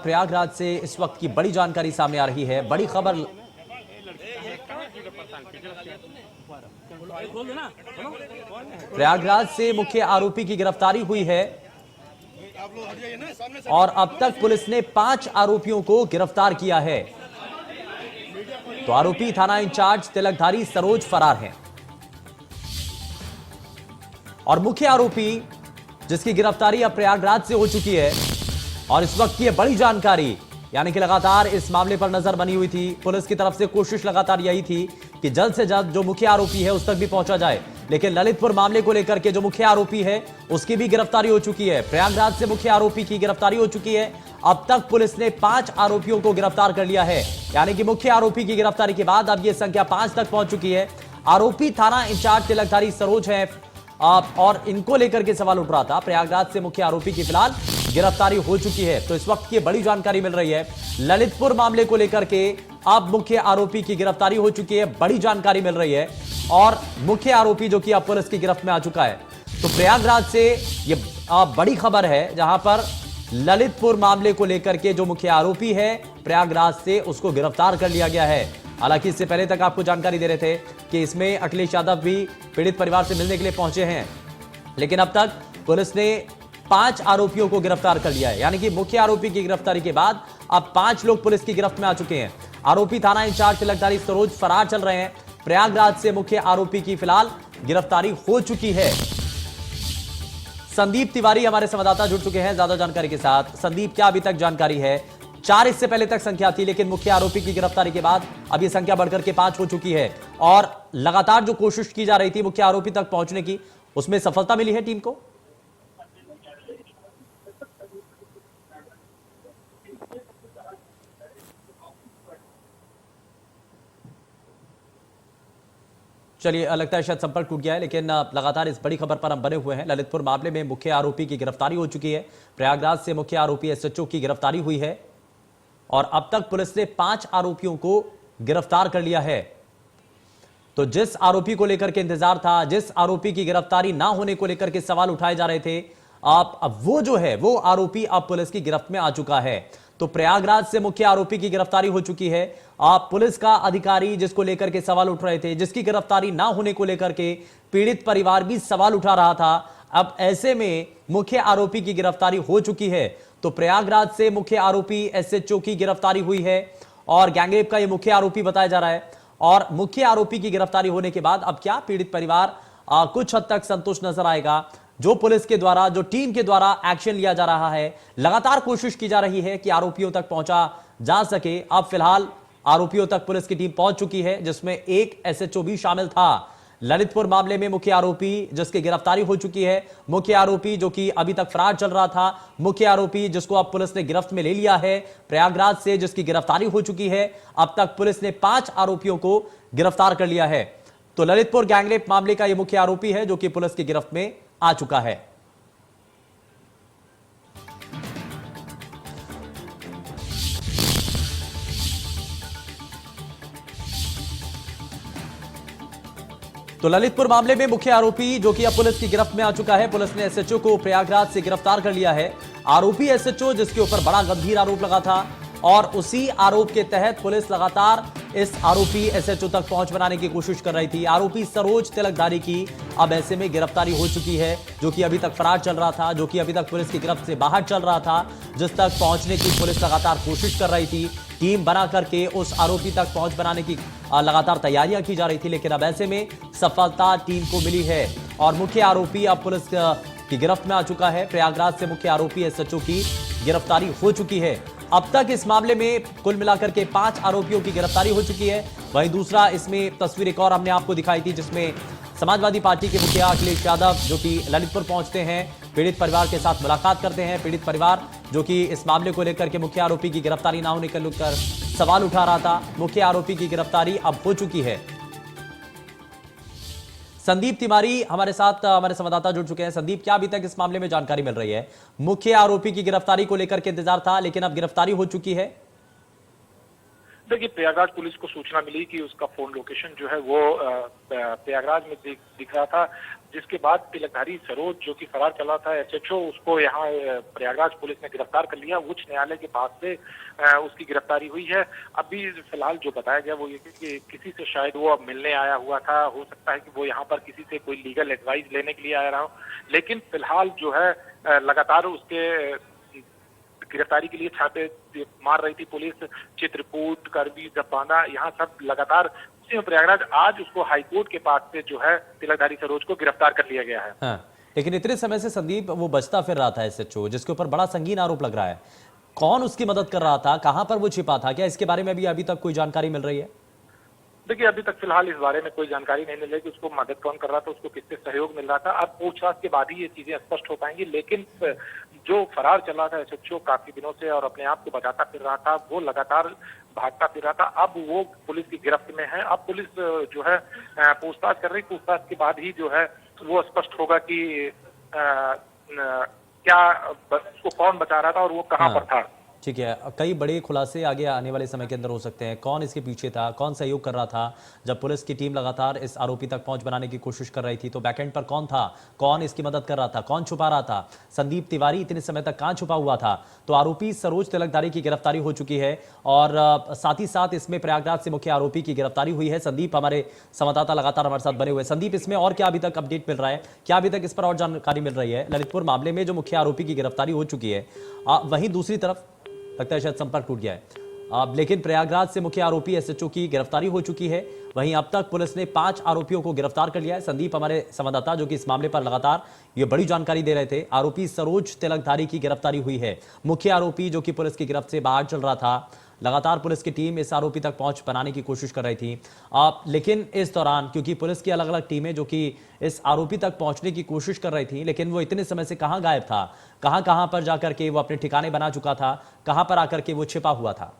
प्रयागराज से इस वक्त की बड़ी जानकारी सामने आ रही है, बड़ी खबर। प्रयागराज से मुख्य आरोपी की गिरफ्तारी हुई है और अब तक पुलिस ने 5 आरोपियों को गिरफ्तार किया है। तो आरोपी थाना इंचार्ज तिलकधारी सरोज फरार हैं और मुख्य आरोपी जिसकी गिरफ्तारी अब प्रयागराज से हो चुकी है। और इस वक्त की बड़ी जानकारी, यानी कि लगातार इस मामले पर नजर बनी हुई थी, पुलिस की तरफ से कोशिश लगातार यही थी कि जल्द से जल्द जो मुख्य आरोपी है उस तक भी पहुंचा जाए। लेकिन ललितपुर मामले को लेकर के जो मुख्य आरोपी है उसकी भी गिरफ्तारी हो चुकी है। प्रयागराज से मुख्य आरोपी की गिरफ्तारी हो चुकी है। अब तक पुलिस ने 5 आरोपियों को गिरफ्तार कर लिया है, यानी कि मुख्य आरोपी की गिरफ्तारी के बाद अब यह संख्या 5 तक पहुंच चुकी है। आरोपी थाना इंचार्ज तिलकधारी सरोज है और इनको लेकर के सवाल उठ रहा था। प्रयागराज से मुख्य आरोपी की फिलहाल गिरफ्तारी हो चुकी है। तो इस वक्त की बड़ी जानकारी मिल रही है, ललितपुर मामले को लेकर के अब मुख्य आरोपी की गिरफ्तारी हो चुकी है, बड़ी जानकारी मिल रही है और मुख्य आरोपी जो कि अब पुलिस की गिरफ्त में आ चुका है। तो प्रयागराज से ये बड़ी खबर है, जहां पर ललितपुर मामले को लेकर के जो मुख्य आरोपी है प्रयागराज से उसको गिरफ्तार कर लिया गया है। हालांकि इससे पहले तक आपको जानकारी दे रहे थे कि इसमें अखिलेश यादव भी पीड़ित परिवार से मिलने के लिए पहुंचे हैं, लेकिन अब तक पुलिस ने 5 आरोपियों को गिरफ्तार कर लिया है। यानी कि मुख्य आरोपी की गिरफ्तारी के बाद अब 5 लोग पुलिस की गिरफ्त में आ चुके हैं। आरोपी थाना इंचार्ज तिलकधारी सरोज फरार चल रहे हैं। प्रयागराज से मुख्य आरोपी की फिलहाल गिरफ्तारी हो चुकी है। संदीप तिवारी हमारे संवाददाता जुड़ चुके हैं ज्यादा जानकारी के साथ। संदीप, क्या अभी तक जानकारी है? 4 इससे पहले तक संख्या थी, लेकिन मुख्य आरोपी की गिरफ्तारी के बाद अब यह संख्या बढ़कर के 5 हो चुकी है और लगातार जो कोशिश की जा रही थी मुख्य आरोपी तक पहुंचने की, उसमें सफलता मिली है टीम को? चलिए, लगता है शायद संपर्क टूट गया है, लेकिन लगातार इस बड़ी खबर पर हम बने हुए हैं। ललितपुर मामले में मुख्य आरोपी की गिरफ्तारी हो चुकी है। प्रयागराज से मुख्य आरोपी एसएचओ की गिरफ्तारी हुई है और अब तक पुलिस ने 5 आरोपियों को गिरफ्तार कर लिया है। तो जिस आरोपी को लेकर के इंतजार था, जिस आरोपी की गिरफ्तारी ना होने को लेकर के सवाल उठाए जा रहे थे, अब वो जो है वो आरोपी अब पुलिस की गिरफ्त में आ चुका है। तो प्रयागराज से मुख्य आरोपी की गिरफ्तारी हो चुकी है। पुलिस का अधिकारी जिसको लेकर के सवाल उठ रहे थे, जिसकी गिरफ्तारी ना होने को लेकर के पीड़ित परिवार भी सवाल उठा रहा था, अब ऐसे में मुख्य आरोपी की गिरफ्तारी हो चुकी है। तो प्रयागराज से मुख्य आरोपी एसएचओ की गिरफ्तारी हुई है और गैंगरेप का यह मुख्य आरोपी बताया जा रहा है। और मुख्य आरोपी की गिरफ्तारी होने के बाद अब क्या पीड़ित परिवार कुछ हद तक संतुष्ट नजर आएगा। जो पुलिस के द्वारा, जो टीम के द्वारा एक्शन लिया जा रहा है, लगातार कोशिश की जा रही है कि आरोपियों तक पहुंचा जा सके। अब फिलहाल आरोपियों तक पुलिस की टीम पहुंच चुकी है, जिसमें एक एसएचओ भी शामिल था। ललितपुर मामले में मुख्य आरोपी जिसकी गिरफ्तारी हो चुकी है, मुख्य आरोपी जो कि अभी तक फरार चल रहा था, मुख्य आरोपी जिसको अब पुलिस ने गिरफ्त में ले लिया है प्रयागराज से, जिसकी गिरफ्तारी हो चुकी है। अब तक पुलिस ने 5 आरोपियों को गिरफ्तार कर लिया है। तो ललितपुर गैंगरेप मामले का यह मुख्य आरोपी है जो कि पुलिस की गिरफ्त में आ चुका है। तो ललितपुर मामले में मुख्य आरोपी जो कि अब पुलिस की गिरफ्त में आ चुका है। पुलिस ने एसएचओ को प्रयागराज से गिरफ्तार कर लिया है। आरोपी एसएचओ जिसके ऊपर बड़ा गंभीर आरोप लगा था और उसी आरोप के तहत पुलिस लगातार इस आरोपी एसएचओ तक पहुंच बनाने की कोशिश कर रही थी। आरोपी सरोज तिलकधारी की अब ऐसे में गिरफ्तारी हो चुकी है, जो कि अभी तक फरार चल रहा था, जो कि अभी तक पुलिस की गिरफ्त से बाहर चल रहा था, जिस तक पहुंचने की पुलिस लगातार कोशिश कर रही थी। टीम बना करके उस आरोपी तक पहुंच बनाने की लगातार तैयारियां की जा रही थी, लेकिन अब ऐसे में सफलता टीम को मिली है और मुख्य आरोपी अब पुलिस की गिरफ्त में आ चुका है। प्रयागराज से मुख्य आरोपी एसएचओ की गिरफ्तारी हो चुकी है। अब तक इस मामले में कुल मिलाकर के 5 आरोपियों की गिरफ्तारी हो चुकी है। वहीं दूसरा इसमें तस्वीर एक और हमने आपको दिखाई थी, जिसमें समाजवादी पार्टी के मुखिया अखिलेश यादव जो कि ललितपुर पहुंचते हैं, पीड़ित परिवार के साथ मुलाकात करते हैं। पीड़ित परिवार जो कि इस मामले को लेकर के मुख्य आरोपी की गिरफ्तारी ना होने को लेकर सवाल उठा रहा था, मुख्य आरोपी की गिरफ्तारी अब हो चुकी है। संदीप तिवारी हमारे साथ, हमारे संवाददाता जुड़ चुके हैं। संदीप, क्या अभी तक इस मामले में जानकारी मिल रही है? मुख्य आरोपी की गिरफ्तारी को लेकर के इंतजार था, लेकिन अब गिरफ्तारी हो चुकी है। देखिए, प्रयागराज पुलिस को सूचना मिली कि उसका फोन लोकेशन जो है वो प्रयागराज में दिख रहा था। जिसके बाद तिलकधारी सरोज जो कि फरार चला था एसएचओ, उसको यहाँ प्रयागराज पुलिस ने गिरफ्तार कर लिया। उच्च न्यायालय के पास से उसकी गिरफ्तारी हुई है। अभी फिलहाल जो बताया गया वो ये कि किसी से शायद वो अब मिलने आया हुआ था, हो सकता है कि वो यहाँ पर किसी से कोई लीगल एडवाइस लेने के लिए आया रहा हो, लेकिन फिलहाल जो है लगातार उसके गिरफ्तारी के लिए छापे मार रही थी पुलिस। चित्रकूट, करबी, दबाना, यहाँ सब लगातार। उसी में प्रयागराज आज उसको हाईकोर्ट के पास से जो है तिलकधारी सरोज को गिरफ्तार कर लिया गया है। हाँ, लेकिन इतने समय से संदीप वो बचता फिर रहा था एसएचओ, जिसके ऊपर बड़ा संगीन आरोप लग रहा है। कौन उसकी मदद कर रहा था, कहां पर वो छिपा था, क्या इसके बारे में भी अभी तक कोई जानकारी मिल रही है? देखिए, अभी तक फिलहाल इस बारे में कोई जानकारी नहीं मिल रही कि उसको मदद कौन कर रहा था, उसको किससे सहयोग मिल रहा था। अब पूछताछ के बाद ही ये चीजें स्पष्ट हो पाएंगी। लेकिन जो फरार चला था एसएचओ काफी दिनों से और अपने आप को बचाता फिर रहा था, वो लगातार भागता फिर रहा था, अब वो पुलिस की गिरफ्त में है। अब पुलिस जो है पूछताछ कर रही। पूछताछ के बाद ही जो है वो स्पष्ट होगा कि क्या उसको कौन बचा रहा था और वो कहाँ पर था। ठीक है, कई बड़े खुलासे आगे आने वाले समय के अंदर हो सकते हैं। कौन इसके पीछे था, कौन सहयोग कर रहा था? जब पुलिस की टीम लगातार इस आरोपी तक पहुंच बनाने की कोशिश कर रही थी, तो बैकएंड पर कौन था, कौन इसकी मदद कर रहा था, कौन छुपा रहा था? संदीप तिवारी इतने समय तक कहां छुपा हुआ था? तो आरोपी सरोज तिलकधारी की गिरफ्तारी हो चुकी है और साथ ही साथ इसमें प्रयागराज से मुख्य आरोपी की गिरफ्तारी हुई है। संदीप, हमारे संवाददाता लगातार हमारे साथ बने हुए। संदीप, इसमें और क्या अभी तक अपडेट मिल रहा है, क्या अभी तक इस पर और जानकारी मिल रही है? ललितपुर मामले में जो मुख्य आरोपी की गिरफ्तारी हो चुकी है, वहीं दूसरी तरफ लगता है शायद संपर्क टूट गया है, लेकिन प्रयागराज से मुख्य आरोपी एसएचओ की गिरफ्तारी हो चुकी है। वहीं अब तक पुलिस ने 5 आरोपियों को गिरफ्तार कर लिया है। संदीप, हमारे संवाददाता जो कि इस मामले पर लगातार ये बड़ी जानकारी दे रहे थे, आरोपी सरोज तिलकधारी की गिरफ्तारी हुई है। मुख्य आरोपी जो कि पुलिस की गिरफ्त से बाहर चल रहा था, लगातार पुलिस की टीम इस आरोपी तक पहुंच बनाने की कोशिश कर रही थी। लेकिन इस दौरान क्योंकि पुलिस की अलग अलग टीमें जो कि इस आरोपी तक पहुंचने की कोशिश कर रही थी, लेकिन वो इतने समय से कहां गायब था, कहां कहां पर जाकर के वो अपने ठिकाने बना चुका था, कहां पर आकर के वो छिपा हुआ था?